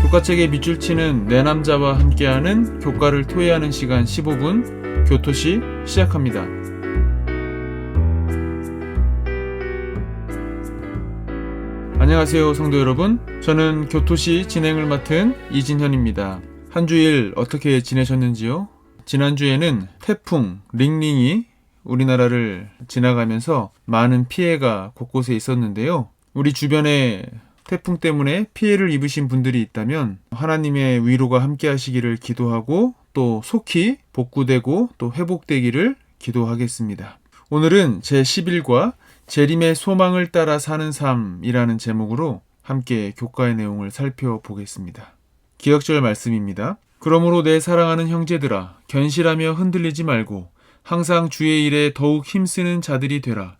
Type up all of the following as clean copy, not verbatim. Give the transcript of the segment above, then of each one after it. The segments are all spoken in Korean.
교과책에 밑줄 치는 내 남자와 함께하는 교과를 토해하는 시간 15분 교토시 시작합니다. 안녕하세요 성도 여러분, 저는 교토시 진행을 맡은 이진현입니다. 한 주일 어떻게 지내셨는지요? 지난주에는 태풍 링링이 우리나라를 지나가면서 많은 피해가 곳곳에 있었는데요. 우리 주변에 태풍 때문에 피해를 입으신 분들이 있다면 하나님의 위로가 함께 하시기를 기도하고 또 속히 복구되고 또 회복되기를 기도하겠습니다. 오늘은 제11과 재림의 소망을 따라 사는 삶이라는 제목으로 함께 교과의 내용을 살펴보겠습니다. 기억절 말씀입니다. 그러므로 내 사랑하는 형제들아, 견실하며 흔들리지 말고 항상 주의 일에 더욱 힘쓰는 자들이 되라.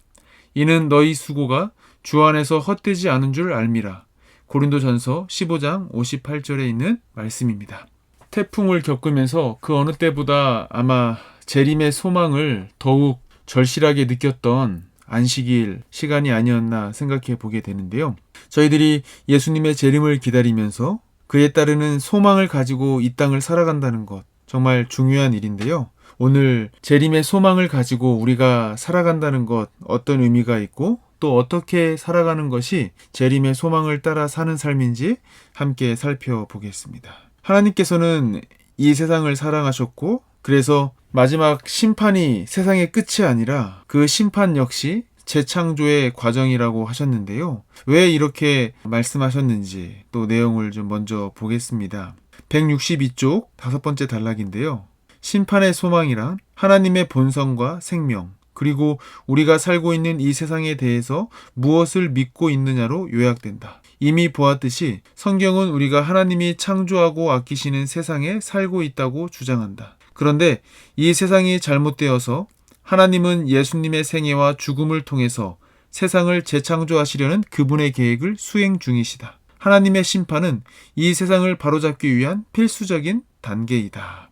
이는 너희 수고가 주 안에서 헛되지 않은 줄 알미라. 고린도전서 15장 58절에 있는 말씀입니다. 태풍을 겪으면서 그 어느 때보다 아마 재림의 소망을 더욱 절실하게 느꼈던 안식일 시간이 아니었나 생각해 보게 되는데요. 저희들이 예수님의 재림을 기다리면서 그에 따르는 소망을 가지고 이 땅을 살아간다는 것, 정말 중요한 일인데요. 오늘 재림의 소망을 가지고 우리가 살아간다는 것, 어떤 의미가 있고 또 어떻게 살아가는 것이 재림의 소망을 따라 사는 삶인지 함께 살펴보겠습니다. 하나님께서는 이 세상을 사랑하셨고, 그래서 마지막 심판이 세상의 끝이 아니라 그 심판 역시 재창조의 과정이라고 하셨는데요. 왜 이렇게 말씀하셨는지 또 내용을 좀 먼저 보겠습니다. 162쪽 5번째 단락인데요. 심판의 소망이란 하나님의 본성과 생명, 그리고 우리가 살고 있는 이 세상에 대해서 무엇을 믿고 있느냐로 요약된다. 이미 보았듯이 성경은 우리가 하나님이 창조하고 아끼시는 세상에 살고 있다고 주장한다. 그런데 이 세상이 잘못되어서 하나님은 예수님의 생애와 죽음을 통해서 세상을 재창조하시려는 그분의 계획을 수행 중이시다. 하나님의 심판은 이 세상을 바로잡기 위한 필수적인 단계이다.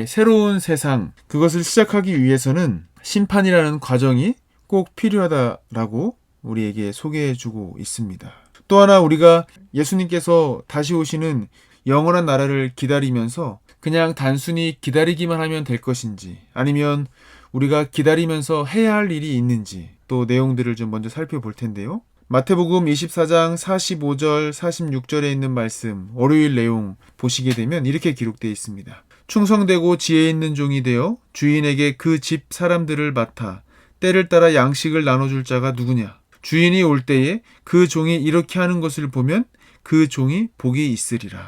새로운 세상, 그것을 시작하기 위해서는 심판이라는 과정이 꼭 필요하다라고 우리에게 소개해주고 있습니다. 또 하나, 우리가 예수님께서 다시 오시는 영원한 나라를 기다리면서 그냥 단순히 기다리기만 하면 될 것인지, 아니면 우리가 기다리면서 해야 할 일이 있는지, 또 내용들을 좀 먼저 살펴볼 텐데요. 마태복음 24장 45절 46절에 있는 말씀, 월요일 내용 보시게 되면 이렇게 기록되어 있습니다. 충성되고 지혜 있는 종이 되어 주인에게 그 집 사람들을 맡아 때를 따라 양식을 나눠줄 자가 누구냐? 주인이 올 때에 그 종이 이렇게 하는 것을 보면 그 종이 복이 있으리라.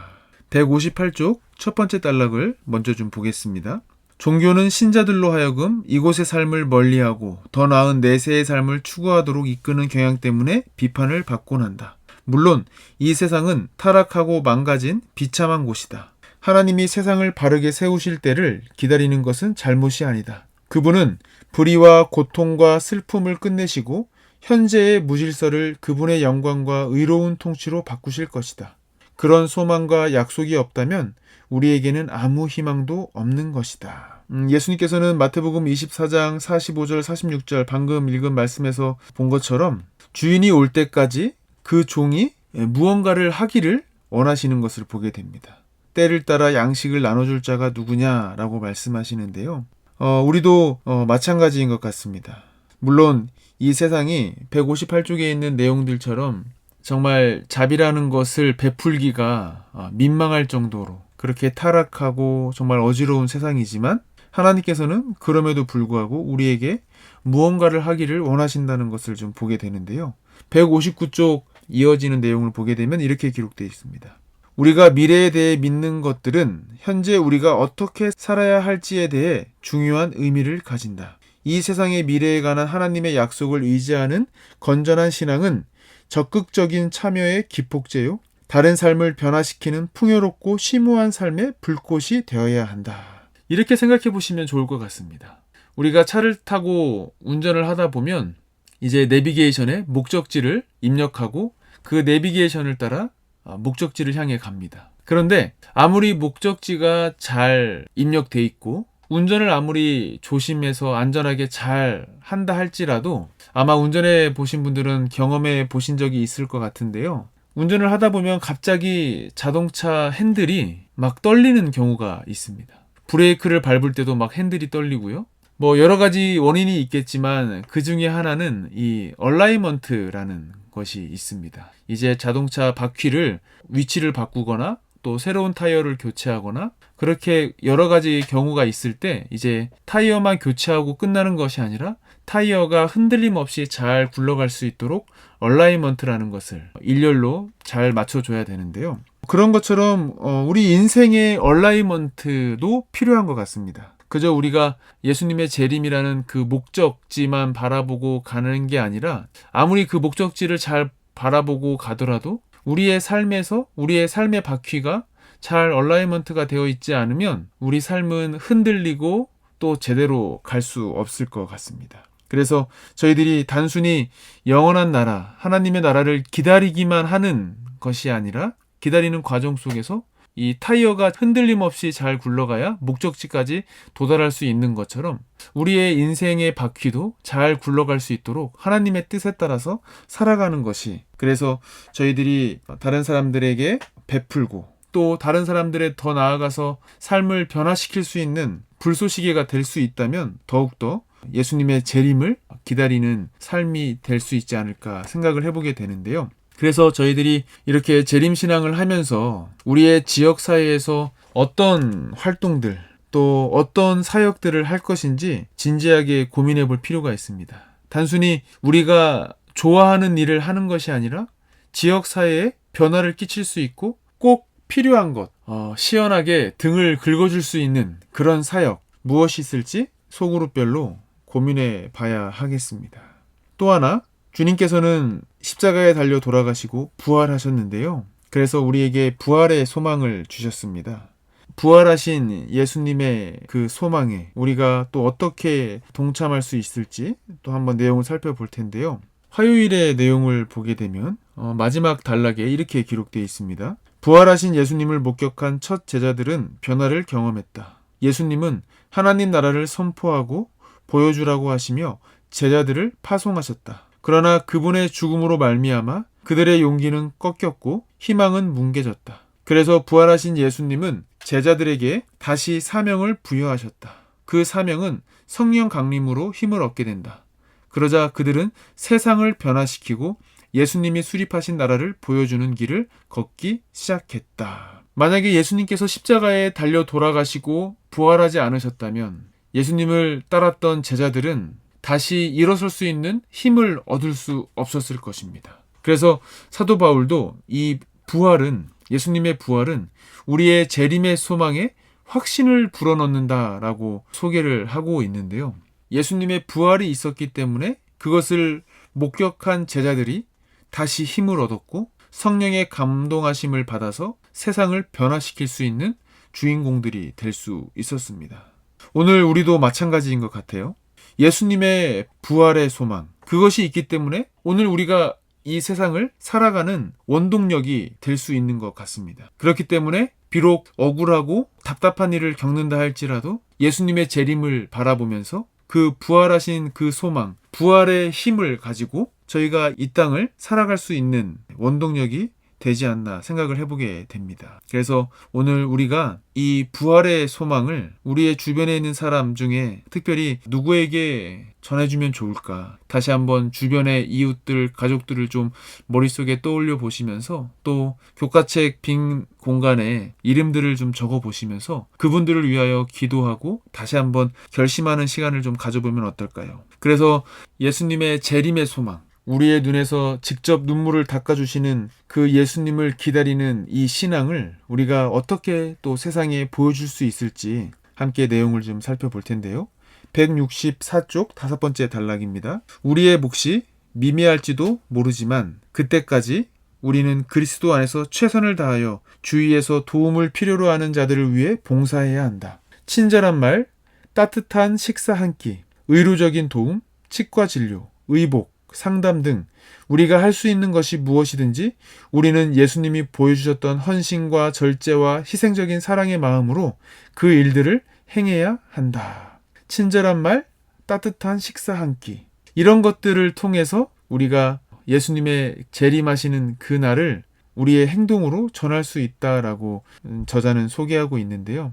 158쪽 첫 번째 단락을 먼저 좀 보겠습니다. 종교는 신자들로 하여금 이곳의 삶을 멀리하고 더 나은 내세의 삶을 추구하도록 이끄는 경향 때문에 비판을 받곤 한다. 물론 이 세상은 타락하고 망가진 비참한 곳이다. 하나님이 세상을 바르게 세우실 때를 기다리는 것은 잘못이 아니다. 그분은 불의와 고통과 슬픔을 끝내시고 현재의 무질서를 그분의 영광과 의로운 통치로 바꾸실 것이다. 그런 소망과 약속이 없다면 우리에게는 아무 희망도 없는 것이다. 예수님께서는 마태복음 24장 45절 46절 방금 읽은 말씀에서 본 것처럼 주인이 올 때까지 그 종이 무언가를 하기를 원하시는 것을 보게 됩니다. 때를 따라 양식을 나눠줄 자가 누구냐라고 말씀하시는데요. 우리도 마찬가지인 것 같습니다. 물론 이 세상이 158쪽에 있는 내용들처럼 정말 자비라는 것을 베풀기가 민망할 정도로 그렇게 타락하고 정말 어지러운 세상이지만 하나님께서는 그럼에도 불구하고 우리에게 무언가를 하기를 원하신다는 것을 좀 보게 되는데요. 159쪽 이어지는 내용을 보게 되면 이렇게 기록되어 있습니다. 우리가 미래에 대해 믿는 것들은 현재 우리가 어떻게 살아야 할지에 대해 중요한 의미를 가진다. 이 세상의 미래에 관한 하나님의 약속을 의지하는 건전한 신앙은 적극적인 참여의 기폭제요, 다른 삶을 변화시키는 풍요롭고 심오한 삶의 불꽃이 되어야 한다. 이렇게 생각해 보시면 좋을 것 같습니다. 우리가 차를 타고 운전을 하다 보면 이제 내비게이션에 목적지를 입력하고 그 내비게이션을 따라 목적지를 향해 갑니다. 그런데 아무리 목적지가 잘 입력돼 있고 운전을 아무리 조심해서 안전하게 잘 한다 할지라도 아마 운전해 보신 분들은 경험해 보신 적이 있을 것 같은데요. 운전을 하다 보면 갑자기 자동차 핸들이 막 떨리는 경우가 있습니다. 브레이크를 밟을 때도 막 핸들이 떨리고요. 뭐 여러 가지 원인이 있겠지만 그 중에 하나는 이 얼라이먼트라는 것이 있습니다. 이제 자동차 바퀴를 위치를 바꾸거나 또 새로운 타이어를 교체하거나 그렇게 여러 가지 경우가 있을 때 이제 타이어만 교체하고 끝나는 것이 아니라 타이어가 흔들림 없이 잘 굴러갈 수 있도록 얼라이먼트라는 것을 일렬로 잘 맞춰줘야 되는데요. 그런 것처럼 우리 인생의 얼라이먼트도 필요한 것 같습니다. 그저 우리가 예수님의 재림이라는 그 목적지만 바라보고 가는 게 아니라 아무리 그 목적지를 잘 바라보고 가더라도 우리의 삶에서 우리의 삶의 바퀴가 잘 얼라이먼트가 되어 있지 않으면 우리 삶은 흔들리고 또 제대로 갈 수 없을 것 같습니다. 그래서 저희들이 단순히 영원한 나라, 하나님의 나라를 기다리기만 하는 것이 아니라 기다리는 과정 속에서 이 타이어가 흔들림 없이 잘 굴러가야 목적지까지 도달할 수 있는 것처럼 우리의 인생의 바퀴도 잘 굴러갈 수 있도록 하나님의 뜻에 따라서 살아가는 것이, 그래서 저희들이 다른 사람들에게 베풀고 또 다른 사람들의 더 나아가서 삶을 변화시킬 수 있는 불쏘시개가 될 수 있다면 더욱더 예수님의 재림을 기다리는 삶이 될 수 있지 않을까 생각을 해보게 되는데요. 그래서 저희들이 이렇게 재림신앙을 하면서 우리의 지역사회에서 어떤 활동들 또 어떤 사역들을 할 것인지 진지하게 고민해 볼 필요가 있습니다. 단순히 우리가 좋아하는 일을 하는 것이 아니라 지역사회에 변화를 끼칠 수 있고 꼭 필요한 것, 시원하게 등을 긁어줄 수 있는 그런 사역 무엇이 있을지 소그룹별로 고민해 봐야 하겠습니다. 또 하나, 주님께서는 십자가에 달려 돌아가시고 부활하셨는데요. 그래서 우리에게 부활의 소망을 주셨습니다. 부활하신 예수님의 그 소망에 우리가 또 어떻게 동참할 수 있을지 또 한번 내용을 살펴볼 텐데요. 화요일의 내용을 보게 되면 마지막 단락에 이렇게 기록되어 있습니다. 부활하신 예수님을 목격한 첫 제자들은 변화를 경험했다. 예수님은 하나님 나라를 선포하고 보여주라고 하시며 제자들을 파송하셨다. 그러나 그분의 죽음으로 말미암아 그들의 용기는 꺾였고 희망은 뭉개졌다. 그래서 부활하신 예수님은 제자들에게 다시 사명을 부여하셨다. 그 사명은 성령 강림으로 힘을 얻게 된다. 그러자 그들은 세상을 변화시키고 예수님이 수립하신 나라를 보여주는 길을 걷기 시작했다. 만약에 예수님께서 십자가에 달려 돌아가시고 부활하지 않으셨다면 예수님을 따랐던 제자들은 다시 일어설 수 있는 힘을 얻을 수 없었을 것입니다. 그래서 사도 바울도 이 부활은, 예수님의 부활은 우리의 재림의 소망에 확신을 불어넣는다라고 소개를 하고 있는데요. 예수님의 부활이 있었기 때문에 그것을 목격한 제자들이 다시 힘을 얻었고 성령의 감동하심을 받아서 세상을 변화시킬 수 있는 주인공들이 될 수 있었습니다. 오늘 우리도 마찬가지인 것 같아요. 예수님의 부활의 소망, 그것이 있기 때문에 오늘 우리가 이 세상을 살아가는 원동력이 될 수 있는 것 같습니다. 그렇기 때문에 비록 억울하고 답답한 일을 겪는다 할지라도 예수님의 재림을 바라보면서 그 부활하신 그 소망, 부활의 힘을 가지고 저희가 이 땅을 살아갈 수 있는 원동력이 되지 않나 생각을 해보게 됩니다. 그래서 오늘 우리가 이 부활의 소망을 우리의 주변에 있는 사람 중에 특별히 누구에게 전해주면 좋을까? 다시 한번 주변의 이웃들, 가족들을 좀 머릿속에 떠올려 보시면서 또 교과책 빈 공간에 이름들을 좀 적어 보시면서 그분들을 위하여 기도하고 다시 한번 결심하는 시간을 좀 가져보면 어떨까요? 그래서 예수님의 재림의 소망, 우리의 눈에서 직접 눈물을 닦아주시는 그 예수님을 기다리는 이 신앙을 우리가 어떻게 또 세상에 보여줄 수 있을지 함께 내용을 좀 살펴볼 텐데요. 164쪽 5번째 단락입니다. 우리의 몫이 미미할지도 모르지만 그때까지 우리는 그리스도 안에서 최선을 다하여 주위에서 도움을 필요로 하는 자들을 위해 봉사해야 한다. 친절한 말, 따뜻한 식사 한 끼, 의료적인 도움, 치과 진료, 의복, 상담 등 우리가 할 수 있는 것이 무엇이든지 우리는 예수님이 보여주셨던 헌신과 절제와 희생적인 사랑의 마음으로 그 일들을 행해야 한다. 친절한 말, 따뜻한 식사 한 끼, 이런 것들을 통해서 우리가 예수님의 재림하시는 그 날을 우리의 행동으로 전할 수 있다라고 저자는 소개하고 있는데요.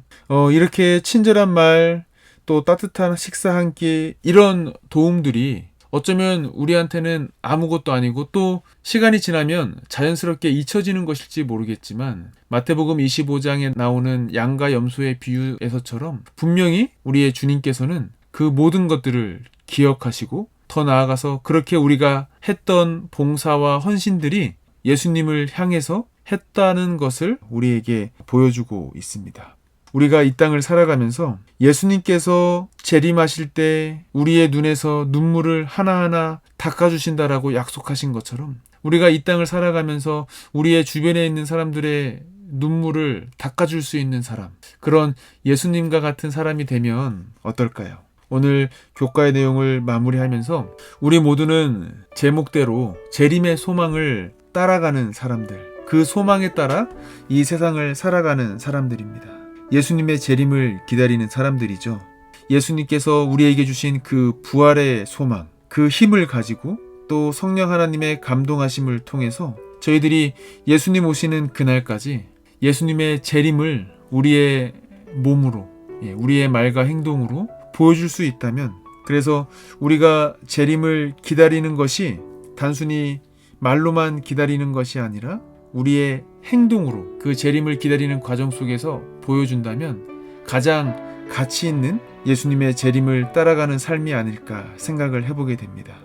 이렇게 친절한 말, 또 따뜻한 식사 한 끼, 이런 도움들이 어쩌면 우리한테는 아무것도 아니고 또 시간이 지나면 자연스럽게 잊혀지는 것일지 모르겠지만, 마태복음 25장에 나오는 양과 염소의 비유에서처럼 분명히 우리의 주님께서는 그 모든 것들을 기억하시고, 더 나아가서 그렇게 우리가 했던 봉사와 헌신들이 예수님을 향해서 했다는 것을 우리에게 보여주고 있습니다. 우리가 이 땅을 살아가면서 예수님께서 재림하실 때 우리의 눈에서 눈물을 하나하나 닦아주신다라고 약속하신 것처럼, 우리가 이 땅을 살아가면서 우리의 주변에 있는 사람들의 눈물을 닦아줄 수 있는 사람, 그런 예수님과 같은 사람이 되면 어떨까요? 오늘 교과의 내용을 마무리하면서 우리 모두는 제목대로 재림의 소망을 따라가는 사람들, 그 소망에 따라 이 세상을 살아가는 사람들입니다. 예수님의 재림을 기다리는 사람들이죠. 예수님께서 우리에게 주신 그 부활의 소망, 그 힘을 가지고 또 성령 하나님의 감동하심을 통해서 저희들이 예수님 오시는 그날까지 예수님의 재림을 우리의 몸으로, 우리의 말과 행동으로 보여줄 수 있다면, 그래서 우리가 재림을 기다리는 것이 단순히 말로만 기다리는 것이 아니라 우리의 행동으로 그 재림을 기다리는 과정 속에서 보여준다면 가장 가치 있는 예수님의 재림을 따라가는 삶이 아닐까 생각을 해보게 됩니다.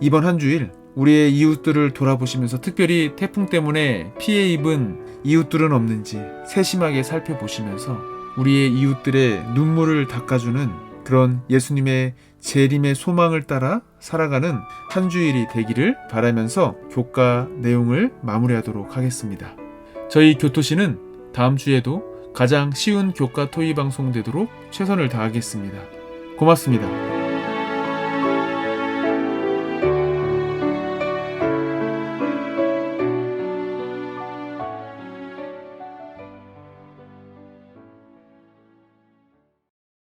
이번 한 주일 우리의 이웃들을 돌아보시면서, 특별히 태풍 때문에 피해 입은 이웃들은 없는지 세심하게 살펴보시면서 우리의 이웃들의 눈물을 닦아주는 그런 예수님의 재림의 소망을 따라 살아가는 한 주일이 되기를 바라면서 교과 내용을 마무리하도록 하겠습니다. 저희 교토시는 다음 주에도 가장 쉬운 교과 토의 방송 되도록 최선을 다하겠습니다. 고맙습니다.